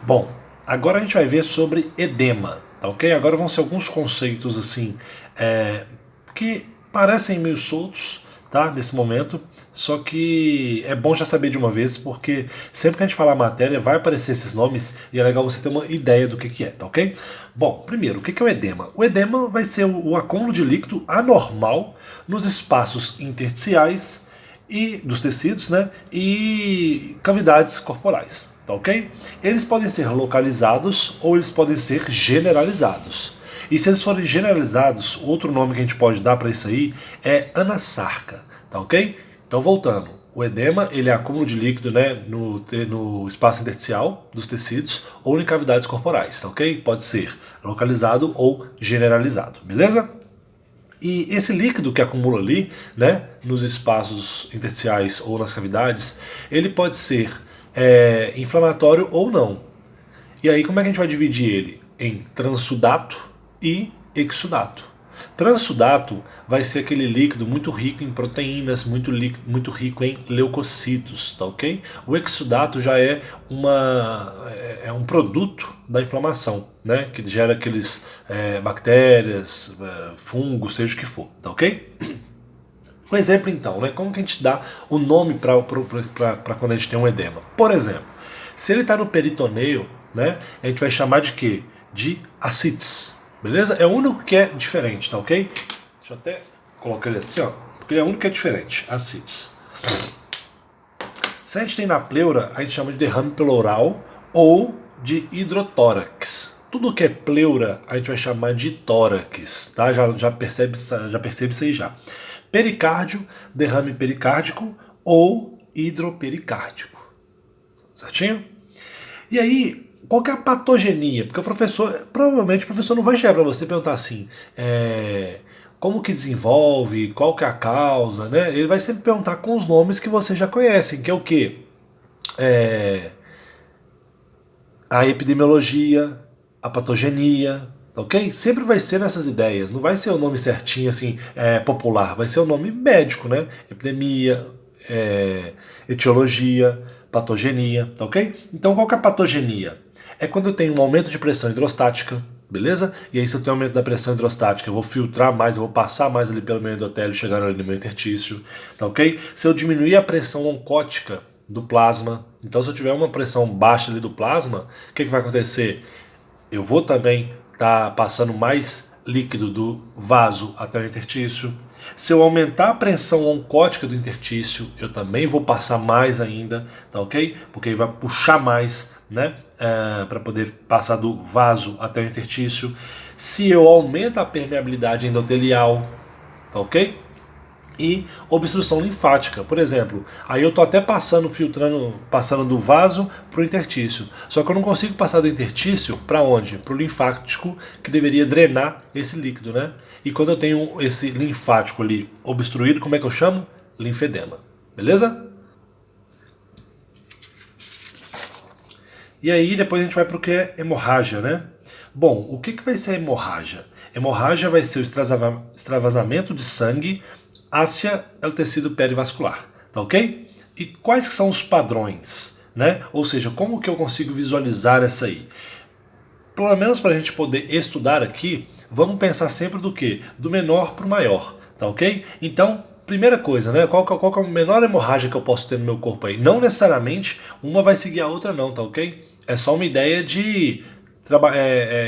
Bom, agora a gente vai ver sobre edema, tá ok? Agora vão ser alguns conceitos assim que parecem meio soltos, tá? Nesse momento, só que é bom já saber de uma vez, porque sempre que a gente falar matéria vai aparecer esses nomes e é legal você ter uma ideia do que é, tá ok? Bom, primeiro, o que é o edema? O edema vai ser o acúmulo de líquido anormal nos espaços intersticiais e dos tecidos, né, e cavidades corporais, tá ok? Eles podem ser localizados ou eles podem ser generalizados. E se eles forem generalizados, outro nome que a gente pode dar para isso aí é anasarca, tá ok? Então voltando, o edema ele é acúmulo de líquido, né, no espaço intersticial dos tecidos ou em cavidades corporais, tá ok? Pode ser localizado ou generalizado, beleza? E esse líquido que acumula ali, né, nos espaços intersticiais ou nas cavidades, ele pode ser inflamatório ou não. E aí como é que a gente vai dividir ele? Em transsudato e exsudato. Transsudato vai ser aquele líquido muito rico em proteínas, muito rico em leucocitos, tá ok? O exsudato já é um produto da inflamação, né? Que gera aqueles bactérias, fungos, seja o que for, tá ok? Um exemplo então, né? Como que a gente dá o nome para quando a gente tem um edema? Por exemplo, se ele está no peritoneio, né? A gente vai chamar de quê? De ascites. Beleza? É o único que é diferente, tá ok? Deixa eu até colocar ele assim, ó. Porque ele é o único que é diferente. Ascites. Se a gente tem na pleura, a gente chama de derrame pleural ou de hidrotórax. Tudo que é pleura, a gente vai chamar de tórax, tá? Já percebe isso aí já. Pericárdio, derrame pericárdico ou hidropericárdico. Certinho? E aí, qual que é a patogenia? Porque provavelmente o professor não vai chegar para você e perguntar assim, como que desenvolve, qual que é a causa, né? Ele vai sempre perguntar com os nomes que vocês já conhecem, que é o quê? A epidemiologia, a patogenia, ok? Sempre vai ser nessas ideias, não vai ser o nome certinho, assim, popular, vai ser o nome médico, né? Epidemia, etiologia, patogenia, tá ok? Então qual que é a patogenia? É quando eu tenho um aumento de pressão hidrostática, beleza? E aí se eu tenho um aumento da pressão hidrostática, eu vou filtrar mais, eu vou passar mais ali pelo meu endotélio, chegando ali no meu intertício, tá ok? Se eu diminuir a pressão oncótica do plasma, então se eu tiver uma pressão baixa ali do plasma, o que vai acontecer? Eu vou também estar passando mais líquido do vaso até o intertício. Se eu aumentar a pressão oncótica do intertício, eu também vou passar mais ainda, tá ok? Porque ele vai puxar mais, né? Para poder passar do vaso até o intertício. Se eu aumento a permeabilidade endotelial, tá ok? E obstrução linfática, por exemplo. Aí eu tô até passando do vaso para o intertício. Só que eu não consigo passar do intertício para onde? Para o linfático, que deveria drenar esse líquido, né? E quando eu tenho esse linfático ali obstruído, como é que eu chamo? Linfedema. Beleza? E aí depois a gente vai para o que é hemorragia, né? Bom, o que vai ser a hemorragia? Hemorragia vai ser o extravasamento de sangue hacia o tecido perivascular, tá ok? E quais são os padrões, né? Ou seja, como que eu consigo visualizar essa aí? Pelo menos para a gente poder estudar aqui, vamos pensar sempre do que? Do menor para o maior, tá ok? Então, primeira coisa, né? Qual que é a menor hemorragia que eu posso ter no meu corpo aí? Não necessariamente uma vai seguir a outra não, tá ok? É só uma ideia de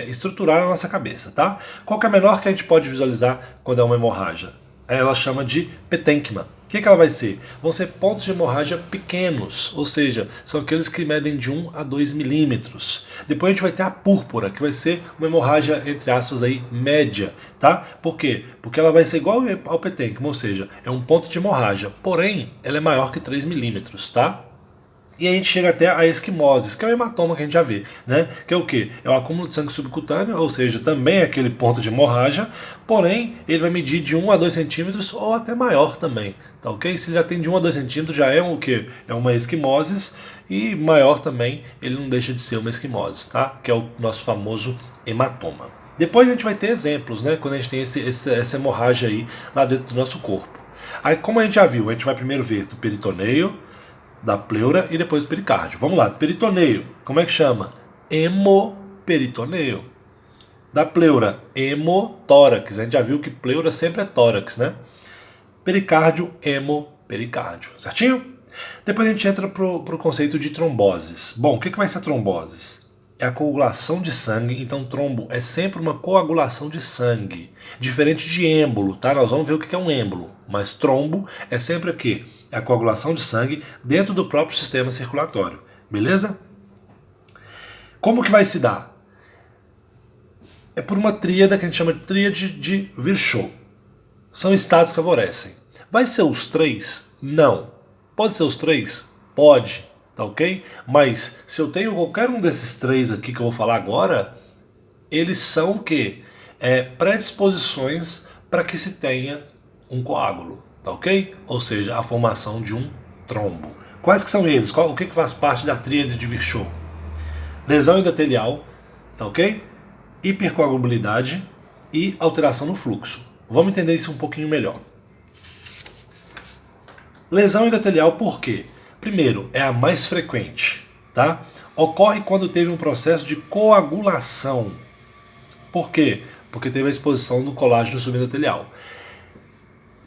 estruturar a nossa cabeça, tá? Qual que é a menor que a gente pode visualizar quando é uma hemorragia? Ela chama de petênquima. O que ela vai ser? Vão ser pontos de hemorragia pequenos, ou seja, são aqueles que medem de 1 a 2 milímetros. Depois a gente vai ter a púrpura, que vai ser uma hemorragia, entre aspas, aí, média, tá? Por quê? Porque ela vai ser igual ao petênquima, ou seja, é um ponto de hemorragia, porém, ela é maior que 3 milímetros, tá? E a gente chega até a esquimose, que é o hematoma que a gente já vê, né? Que é o quê? É o acúmulo de sangue subcutâneo, ou seja, também é aquele ponto de hemorragia, porém ele vai medir de 1 a 2 centímetros ou até maior também, tá ok? Se ele já tem de 1 a 2 centímetros, já é o quê? É uma esquimose, e maior também, ele não deixa de ser uma esquimose, tá? Que é o nosso famoso hematoma. Depois a gente vai ter exemplos, né? Quando a gente tem essa hemorragia aí lá dentro do nosso corpo. Aí, como a gente já viu, a gente vai primeiro ver do peritoneio, da pleura e depois do pericárdio. Vamos lá, peritoneio, como é que chama? hemoperitoneu. Da pleura, hemotórax. A gente já viu que pleura sempre é tórax, né? Pericárdio, hemopericárdio. Certinho? Depois a gente entra pro conceito de tromboses. Bom, o que vai ser tromboses? É a coagulação de sangue, então trombo é sempre uma coagulação de sangue. Diferente de êmbolo, tá? Nós vamos ver o que é um êmbolo. Mas trombo é sempre o quê? É a coagulação de sangue dentro do próprio sistema circulatório. Beleza? Como que vai se dar? É por uma tríade que a gente chama de tríade de Virchow. São estados que favorecem. Vai ser os três? Não. Pode ser os três? Pode, tá ok? Mas se eu tenho qualquer um desses três aqui que eu vou falar agora, eles são o quê? Predisposições para que se tenha um coágulo, tá ok? Ou seja, a formação de um trombo. Quais que são eles? O que faz parte da tríade de Virchow? Lesão endotelial, tá ok? Hipercoagulabilidade e alteração no fluxo. Vamos entender isso um pouquinho melhor. Lesão endotelial por quê? Primeiro, é a mais frequente, tá? Ocorre quando teve um processo de coagulação. Por quê? Porque teve a exposição do colágeno subendotelial.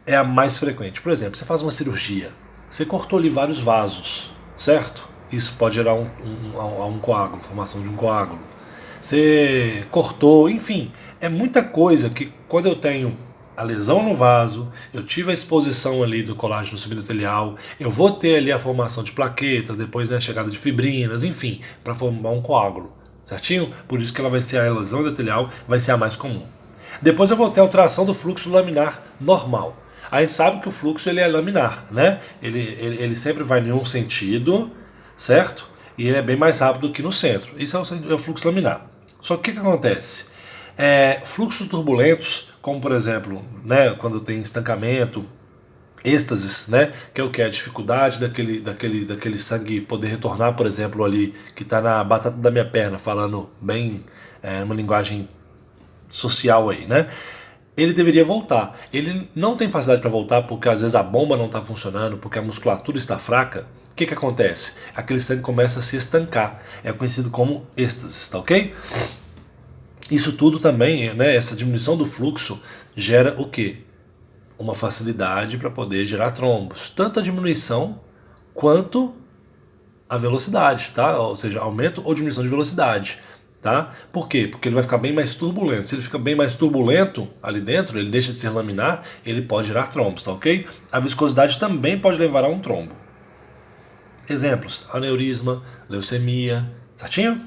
É a mais frequente. Por exemplo, você faz uma cirurgia, você cortou ali vários vasos, certo? Isso pode gerar um coágulo, formação de um coágulo. Você cortou, enfim, é muita coisa que quando eu tenho a lesão no vaso, eu tive a exposição ali do colágeno subendotelial, eu vou ter ali a formação de plaquetas, depois a chegada de fibrinas, enfim, para formar um coágulo, certinho? Por isso que ela vai ser a lesão endotelial, vai ser a mais comum. Depois eu vou ter a alteração do fluxo laminar normal. A gente sabe que o fluxo ele é laminar, né? Ele sempre vai em um sentido, certo? E ele é bem mais rápido que no centro. Isso é o fluxo laminar. Só que o que acontece? Fluxos turbulentos, como por exemplo, né, quando tem estancamento, êxtases, né, que é o que? A dificuldade daquele sangue poder retornar, por exemplo, ali, que está na batata da minha perna, falando bem uma linguagem social aí, né? Ele deveria voltar. Ele não tem facilidade para voltar porque às vezes a bomba não está funcionando, porque a musculatura está fraca. O que acontece? Aquele sangue começa a se estancar. É conhecido como êxtases, tá ok? Isso tudo também, né, essa diminuição do fluxo gera o quê? Uma facilidade para poder gerar trombos. Tanto a diminuição quanto a velocidade, tá? Ou seja, aumento ou diminuição de velocidade. Tá? Por quê? Porque ele vai ficar bem mais turbulento. Se ele fica bem mais turbulento ali dentro, ele deixa de ser laminar, ele pode gerar trombos, tá ok? A viscosidade também pode levar a um trombo. Exemplos: aneurisma, leucemia, certinho?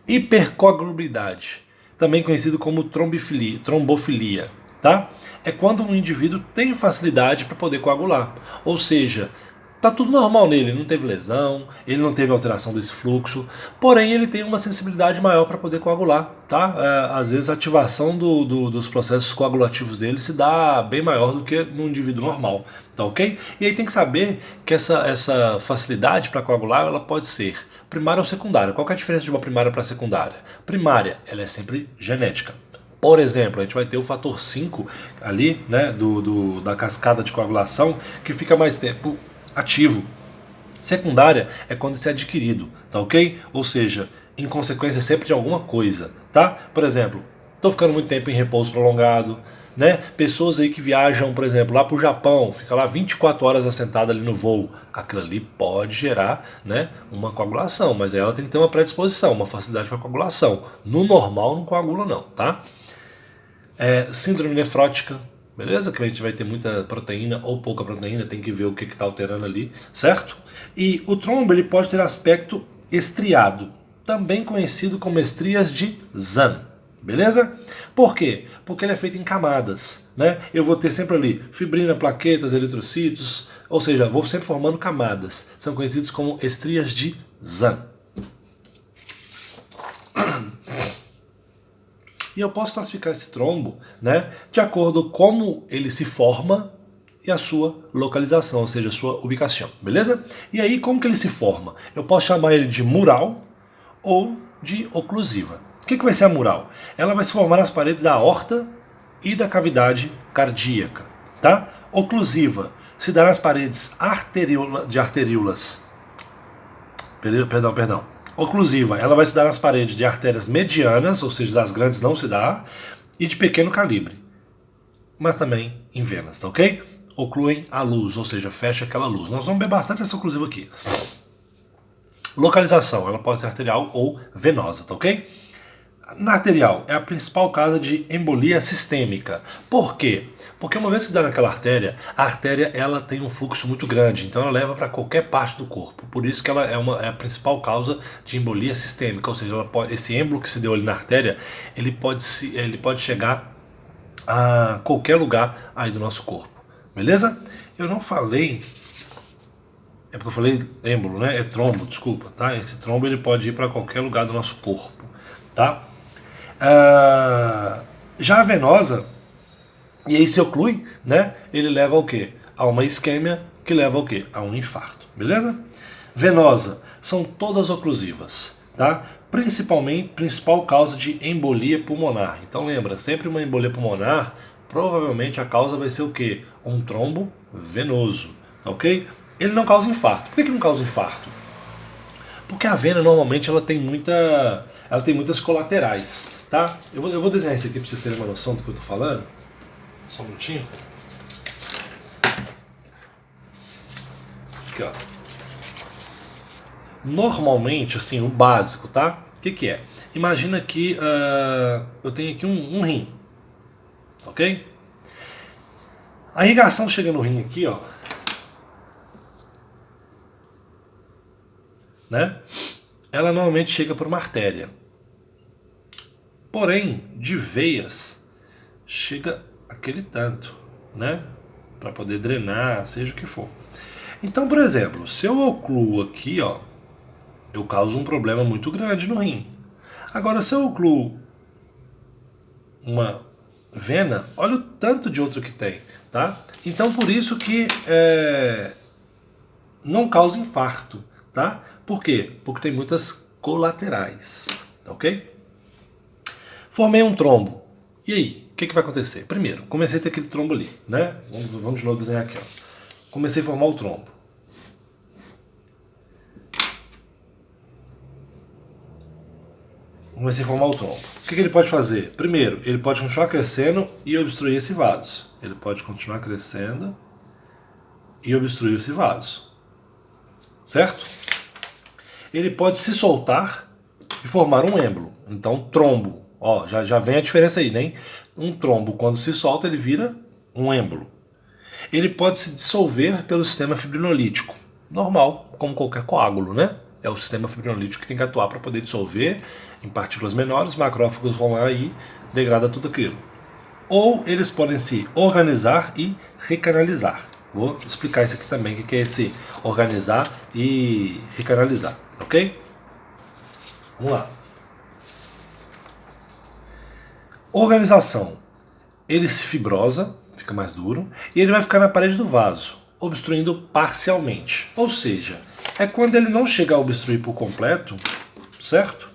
Hipercoagulabilidade, também conhecido como trombofilia, tá? É quando um indivíduo tem facilidade para poder coagular, ou seja, tá tudo normal nele, ele não teve lesão, ele não teve alteração desse fluxo, porém ele tem uma sensibilidade maior para poder coagular, tá? Às vezes a ativação dos processos coagulativos dele se dá bem maior do que no indivíduo normal, tá ok? E aí tem que saber que essa facilidade para coagular, ela pode ser primária ou secundária. Qual que é a diferença de uma primária para secundária? Primária, ela é sempre genética. Por exemplo, a gente vai ter o fator 5 ali, né, da cascada de coagulação, que fica mais tempo ativo. Secundária é quando isso é adquirido, tá ok? Ou seja, em consequência sempre de alguma coisa, tá? Por exemplo, estou ficando muito tempo em repouso prolongado, né? Pessoas aí que viajam, por exemplo, lá para o Japão, fica lá 24 horas assentada ali no voo, aquilo ali pode gerar, né, uma coagulação, mas ela tem que ter uma predisposição, uma facilidade para coagulação. No normal não coagula não, tá? Síndrome nefrótica, beleza? Que a gente vai ter muita proteína ou pouca proteína, tem que ver o que está alterando ali, certo? E o trombo ele pode ter aspecto estriado, também conhecido como estrias de Zahn, beleza? Por quê? Porque ele é feito em camadas, né? Eu vou ter sempre ali fibrina, plaquetas, eritrocitos, ou seja, vou sempre formando camadas. São conhecidos como estrias de Zahn. E eu posso classificar esse trombo, né, de acordo com como ele se forma e a sua localização, ou seja, a sua ubicação, beleza? E aí, como que ele se forma? Eu posso chamar ele de mural ou de oclusiva. O que vai ser a mural? Ela vai se formar nas paredes da aorta e da cavidade cardíaca, tá? Oclusiva se dá nas paredes de arteríolas. Perdão. oclusiva, ela vai se dar nas paredes de artérias medianas, ou seja, das grandes não se dá, e de pequeno calibre, mas também em venas, tá ok? Ocluem a luz, ou seja, fecha aquela luz. Nós vamos ver bastante essa oclusiva aqui. Localização, ela pode ser arterial ou venosa, tá ok? Na arterial, é a principal causa de embolia sistêmica. Por quê? Porque uma vez que dá naquela artéria, a artéria ela tem um fluxo muito grande, então ela leva para qualquer parte do corpo. Por isso que ela é a principal causa de embolia sistêmica, ou seja, esse êmbolo que se deu ali na artéria, ele pode chegar a qualquer lugar aí do nosso corpo. Beleza? Eu não falei... É porque eu falei êmbolo, né? É trombo, desculpa, tá? Esse trombo ele pode ir para qualquer lugar do nosso corpo, tá? Já a venosa, e aí se oclui, né? Ele leva ao quê? A uma isquêmia, que leva ao quê? A um infarto, beleza? Venosa, são todas oclusivas, tá? Principal causa de embolia pulmonar. Então lembra, sempre uma embolia pulmonar, provavelmente a causa vai ser o quê? Um trombo venoso, ok? Ele não causa infarto. Por que não causa infarto? Porque a vena normalmente ela tem muitas colaterais, tá? Eu vou desenhar isso aqui para vocês terem uma noção do que eu estou falando. Só um minutinho. Aqui, ó. Normalmente, assim, o básico, tá? O que é? Imagina que eu tenho aqui um rim, ok? A irrigação chega no rim aqui, ó. Né? Ela normalmente chega por uma artéria. Porém, de veias, chega aquele tanto, né? Para poder drenar, seja o que for. Então, por exemplo, se eu ocluo aqui, ó, eu causo um problema muito grande no rim. Agora, se eu ocluo uma vena, olha o tanto de outro que tem, tá? Então, por isso que não causa infarto, tá? Por quê? Porque tem muitas colaterais, ok? Formei um trombo. E aí, o que vai acontecer? Primeiro, comecei a ter aquele trombo ali, né? Vamos de novo desenhar aqui, ó. Comecei a formar o trombo. Comecei a formar o trombo. O que ele pode fazer? Primeiro, ele pode continuar crescendo e obstruir esse vaso. Ele pode continuar crescendo e obstruir esse vaso. Certo? Ele pode se soltar e formar um êmbolo. Então, trombo. Ó, já vem a diferença aí, né? Um trombo, quando se solta, ele vira um êmbolo. Ele pode se dissolver pelo sistema fibrinolítico. Normal, como qualquer coágulo, né? É o sistema fibrinolítico que tem que atuar para poder dissolver em partículas menores, macrófagos vão lá e degrada tudo aquilo. Ou eles podem se organizar e recanalizar. Vou explicar isso aqui também, o que é esse organizar e recanalizar, ok? Vamos lá. Organização. Ele se fibrosa, fica mais duro, e ele vai ficar na parede do vaso, obstruindo parcialmente. Ou seja, é quando ele não chega a obstruir por completo, certo?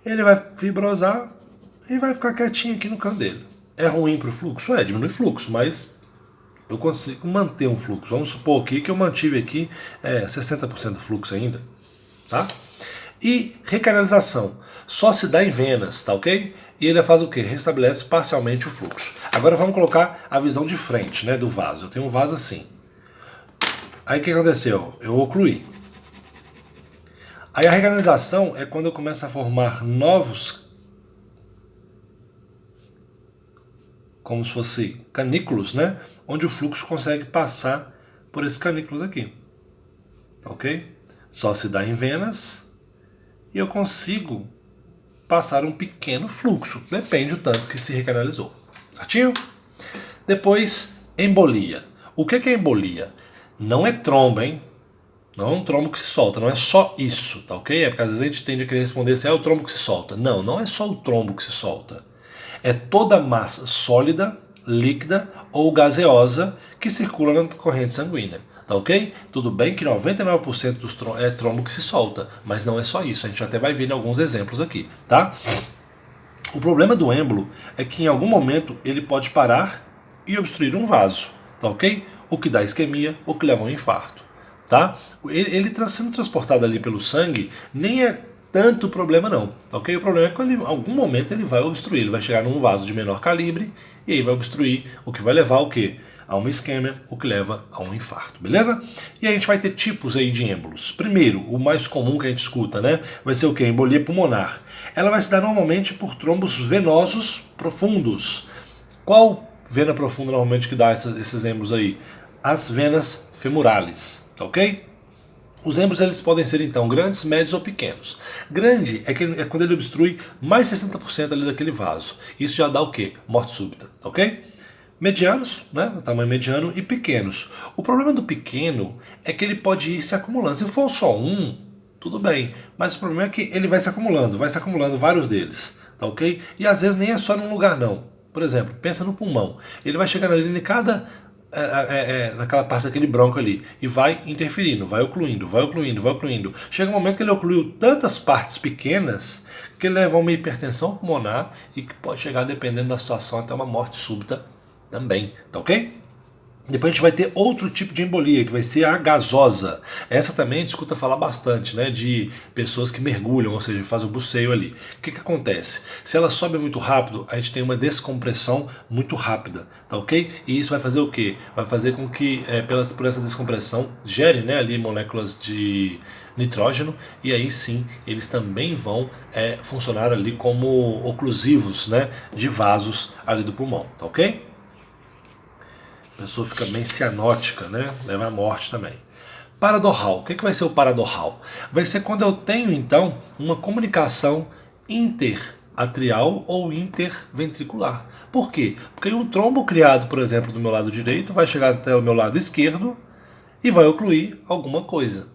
Ele vai fibrosar e vai ficar quietinho aqui no canto dele. É ruim para o fluxo? É, diminui o fluxo, mas eu consigo manter um fluxo. Vamos supor aqui que eu mantive aqui 60% do fluxo ainda, tá? E recanalização só se dá em venas, tá ok? E ele faz o quê? Restabelece parcialmente o fluxo. Agora vamos colocar a visão de frente, né, do vaso. Eu tenho um vaso assim. Aí o que aconteceu? Eu ocluí. Aí a recanalização é quando eu começo a formar novos, como se fosse canículos, né? Onde o fluxo consegue passar por esses canículos aqui. Ok? Só se dá em venas e eu consigo passar um pequeno fluxo. Depende do tanto que se recanalizou. Certinho? Depois, embolia. O que é embolia? Não é trombo, hein? Não é um trombo que se solta, não é só isso, tá ok? É porque às vezes a gente tende a querer responder se é o trombo que se solta. Não, não é só o trombo que se solta. É toda a massa sólida, líquida ou gaseosa que circula na corrente sanguínea, tá ok? Tudo bem que 99% dos é trombo que se solta, mas não é só isso, a gente até vai ver em alguns exemplos aqui, tá? O problema do êmbolo é que em algum momento ele pode parar e obstruir um vaso, tá ok? O que dá isquemia ou que leva a um infarto, tá? Ele sendo transportado ali pelo sangue nem é tanto problema não, ok? O problema é que em algum momento ele vai obstruir, ele vai chegar num vaso de menor calibre e aí vai obstruir, o que vai levar ao quê? A uma isquêmia, o que leva a um infarto, beleza? E a gente vai ter tipos aí de êmbolos. Primeiro, o mais comum que a gente escuta, né? Vai ser o quê? Embolia pulmonar. Ela vai se dar normalmente por trombos venosos profundos. Qual vena profunda normalmente que dá esses êmbolos aí? As venas femorales, ok? Os êmbolos eles podem ser então grandes, médios ou pequenos. Grande é quando ele obstrui mais de 60% ali daquele vaso. Isso já dá o quê? Morte súbita, ok? Medianos, né, o tamanho mediano, e pequenos. O problema do pequeno é que ele pode ir se acumulando. Se for só um, tudo bem. Mas o problema é que ele vai se acumulando vários deles, tá ok? E às vezes nem é só num lugar não. Por exemplo, pensa no pulmão. Ele vai chegando ali em cada naquela parte daquele bronco ali e vai interferindo, vai ocluindo. Chega um momento que ele ocluiu tantas partes pequenas que ele leva a uma hipertensão pulmonar e que pode chegar, dependendo da situação, até uma morte súbita também, tá ok? Depois a gente vai ter outro tipo de embolia, que vai ser a gasosa. Essa também a gente escuta falar bastante, né, de pessoas que mergulham, ou seja, fazem o buceio ali. O que acontece? Se ela sobe muito rápido, a gente tem uma descompressão muito rápida, tá ok? E isso vai fazer o quê? Vai fazer com que, por essa descompressão, gere, né, ali moléculas de nitrógeno, e aí sim eles também vão funcionar ali como oclusivos, né, de vasos ali do pulmão, tá ok? A pessoa fica bem cianótica, né? Leva à morte também. Paradorral. O que vai ser o paradorral? Vai ser quando eu tenho, então, uma comunicação interatrial ou interventricular. Por quê? Porque um trombo criado, por exemplo, do meu lado direito vai chegar até o meu lado esquerdo e vai ocluir alguma coisa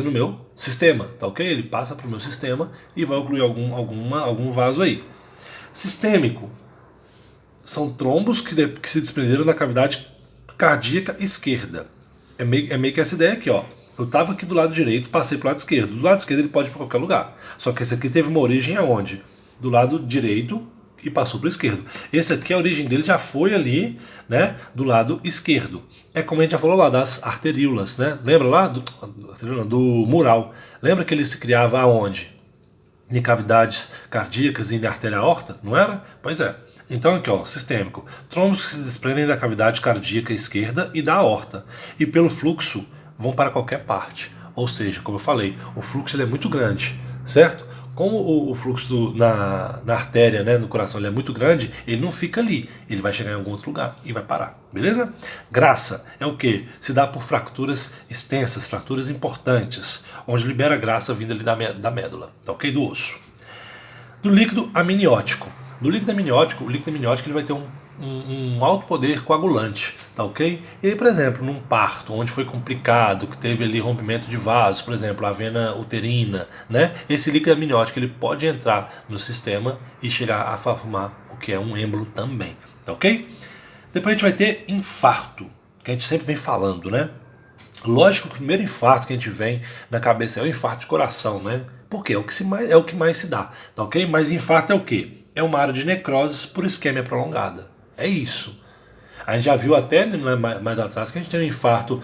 no meu sistema, tá ok? Ele passa para o meu sistema e vai ocluir algum vaso aí. Sistêmico. São trombos que se desprenderam da cavidade cardíaca esquerda. É meio que essa ideia aqui, ó. Eu estava aqui do lado direito, passei para o lado esquerdo. Do lado esquerdo ele pode ir para qualquer lugar. Só que esse aqui teve uma origem aonde? Do lado direito e passou para o esquerdo. Esse aqui, a origem dele já foi ali, né, do lado esquerdo. É como a gente já falou lá das arteríolas, né? Lembra lá do mural? Lembra que ele se criava aonde? Em cavidades cardíacas e na artéria aorta, não era? Pois é. Então aqui, ó, sistêmico. Trombos que se desprendem da cavidade cardíaca esquerda e da aorta. E pelo fluxo vão para qualquer parte. Ou seja, como eu falei, o fluxo ele é muito grande, certo? Como o fluxo na artéria, né, no coração, ele é muito grande, ele não fica ali. Ele vai chegar em algum outro lugar e vai parar. Beleza? Graça é o quê? Se dá por fraturas extensas, fraturas importantes, onde libera graça vinda ali da médula, tá ok? Do osso. Do líquido amniótico. Do líquido amniótico, ele vai ter um alto poder coagulante, tá ok? E aí, por exemplo, num parto, onde foi complicado, que teve ali rompimento de vasos, por exemplo, a vena uterina, né? Esse líquido amniótico, ele pode entrar no sistema e chegar a formar o que é um êmbolo também, tá ok? Depois a gente vai ter infarto, que a gente sempre vem falando, né? Lógico que o primeiro infarto que a gente vem na cabeça é o infarto de coração, né? Porque é o que mais se dá, tá ok? Mas infarto é o quê? É uma área de necrose por isquemia prolongada. É isso. A gente já viu até mais atrás que a gente tem um infarto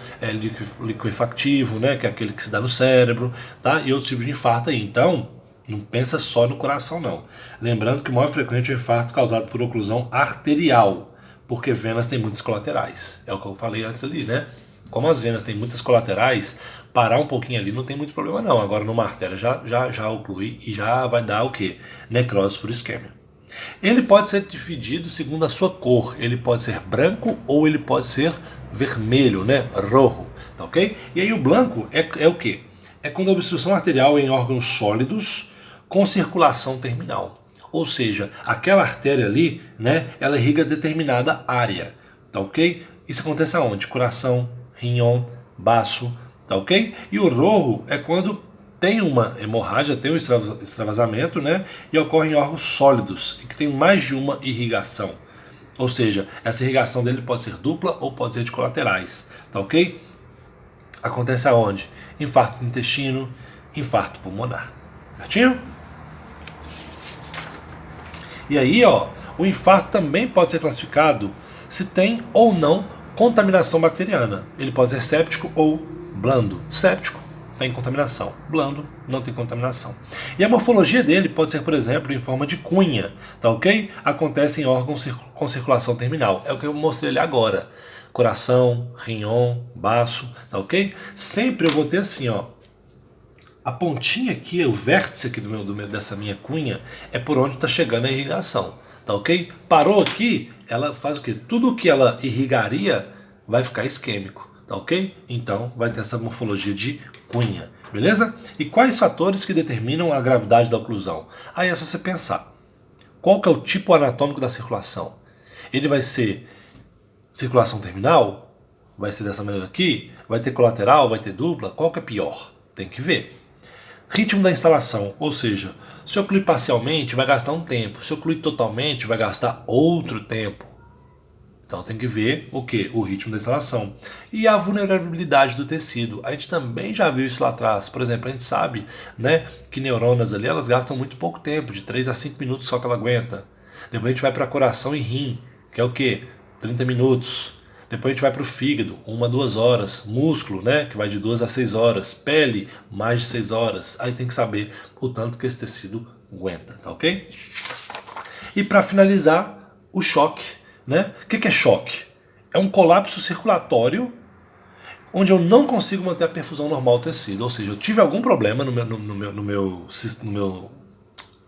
liquefativo, né, que é aquele que se dá no cérebro, tá? E outros tipos de infarto aí. Então, não pensa só no coração, não. Lembrando que o maior frequente é o infarto causado por oclusão arterial, porque venas têm muitas colaterais. É o que eu falei antes ali, né? Como as venas têm muitas colaterais, parar um pouquinho ali não tem muito problema não. Agora numa artéria já oclui e já vai dar o quê? Necrose por isquemia. Ele pode ser dividido segundo a sua cor. Ele pode ser branco ou ele pode ser vermelho, né? Rojo, tá ok? E aí o branco é o quê? É quando a obstrução arterial é em órgãos sólidos com circulação terminal. Ou seja, aquela artéria ali, né? Ela irriga determinada área, tá ok? Isso acontece aonde? Coração, rinhão, baço, tá ok? E o rojo é quando tem uma hemorragia, tem um extravasamento, né? E ocorre em órgãos sólidos e que tem mais de uma irrigação. Ou seja, essa irrigação dele pode ser dupla ou pode ser de colaterais, tá ok? Acontece aonde? Infarto do intestino, infarto pulmonar. Certinho? E aí, ó, o infarto também pode ser classificado se tem ou não contaminação bacteriana. Ele pode ser séptico ou blando. Séptico, tem contaminação. Blando, não tem contaminação. E a morfologia dele pode ser, por exemplo, em forma de cunha, tá ok? Acontece em órgãos com circulação terminal. É o que eu mostrei ali agora. Coração, rinhão, baço, tá ok? Sempre eu vou ter assim, ó. A pontinha aqui, o vértice aqui dessa minha cunha, é por onde está chegando a irrigação, tá ok? Parou aqui, ela faz o quê? Tudo que ela irrigaria vai ficar isquêmico, tá ok? Então vai ter essa morfologia de cunha, beleza? E quais fatores que determinam a gravidade da oclusão? Aí é só você pensar, qual que é o tipo anatômico da circulação? Ele vai ser circulação terminal? Vai ser dessa maneira aqui? Vai ter colateral? Vai ter dupla? Qual que é pior? Tem que ver. Ritmo da instalação, ou seja, se eu ocluir parcialmente vai gastar um tempo, se eu ocluir totalmente vai gastar outro tempo. Então tem que ver o que? O ritmo da instalação. E a vulnerabilidade do tecido. A gente também já viu isso lá atrás. Por exemplo, a gente sabe, né, que neuronas ali elas gastam muito pouco tempo, de 3 a 5 minutos só que ela aguenta. Depois a gente vai para coração e rim, que é o que? 30 minutos. Depois a gente vai para o fígado, 1 a 2 horas. Músculo, né, que vai de 2 a 6 horas. Pele, mais de 6 horas. Aí tem que saber o tanto que esse tecido aguenta, tá ok? E para finalizar, o choque, né? O que é choque? É um colapso circulatório onde eu não consigo manter a perfusão normal do tecido. Ou seja, eu tive algum problema no meu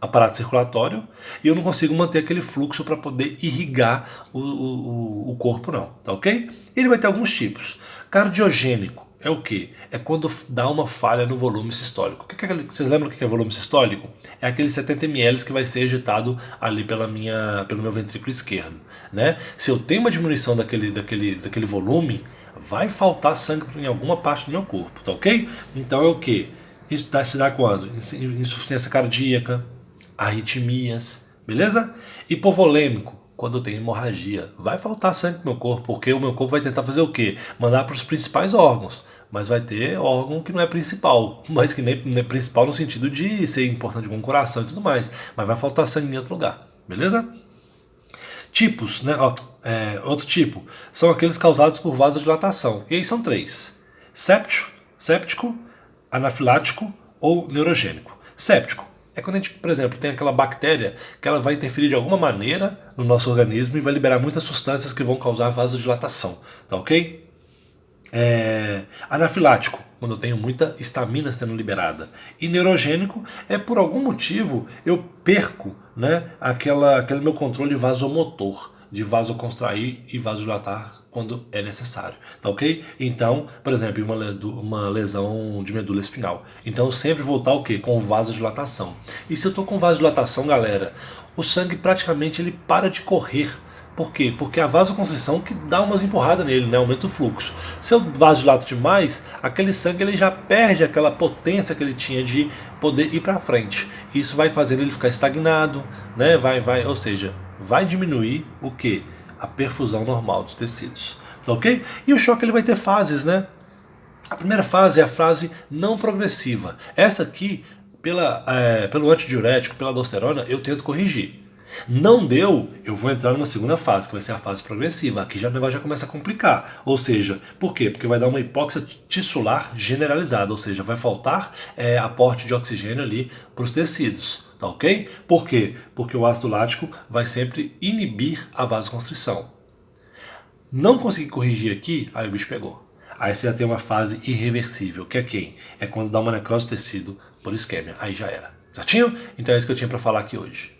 aparato circulatório e eu não consigo manter aquele fluxo para poder irrigar o corpo não, tá ok? Ele vai ter alguns tipos. Cardiogênico é o que? É quando dá uma falha no volume sistólico. Vocês lembram o que é volume sistólico? É aquele 70 ml que vai ser ejetado ali pelo meu ventrículo esquerdo, né? Se eu tenho uma diminuição daquele volume, vai faltar sangue em alguma parte do meu corpo, tá ok? Então é o que? Isso se dá quando? Insuficiência cardíaca, arritmias, beleza? Hipovolêmico, quando eu tenho hemorragia. Vai faltar sangue no meu corpo, porque o meu corpo vai tentar fazer o quê? Mandar para os principais órgãos. Mas vai ter órgão que não é principal, mas que nem é principal no sentido de ser importante como o coração e tudo mais. Mas vai faltar sangue em outro lugar, beleza? Tipos, né? Outro tipo, são aqueles causados por vasodilatação. E aí são 3. Séptico, anafilático ou neurogênico. Séptico é quando a gente, por exemplo, tem aquela bactéria que ela vai interferir de alguma maneira no nosso organismo e vai liberar muitas substâncias que vão causar vasodilatação, tá ok? Anafilático, quando eu tenho muita histamina sendo liberada. E neurogênico é por algum motivo eu perco, né, aquele meu controle vasomotor, de vasocontrair e vasodilatar quando é necessário, tá ok? Então, por exemplo, uma lesão de medula espinhal. Então eu sempre vou estar o quê? Com vasodilatação. E se eu estou com vasodilatação, galera, o sangue praticamente ele para de correr. Por quê? Porque a vasoconstrição que dá umas empurradas nele, né? Aumenta o fluxo. Se eu vasodilato demais, aquele sangue ele já perde aquela potência que ele tinha de poder ir para frente. Isso vai fazer ele ficar estagnado, né? Ou seja, vai diminuir o quê? A perfusão normal dos tecidos, tá ok? E o choque ele vai ter A primeira fase é a fase não progressiva. Essa aqui, pelo antidiurético, pela aldosterona, eu tento corrigir. Não deu, eu vou entrar numa segunda fase, que vai ser a fase progressiva. Aqui o negócio já começa a complicar. Ou seja, por quê? Porque vai dar uma hipóxia tissular generalizada, ou seja, vai faltar aporte de oxigênio ali para os tecidos. Tá ok? Por quê? Porque o ácido lático vai sempre inibir a vasoconstrição. Não consegui corrigir aqui, aí o bicho pegou. Aí você já tem uma fase irreversível, que é quem? É quando dá uma necrose do tecido por isquêmia. Aí já era. Certinho? Então é isso que eu tinha para falar aqui hoje.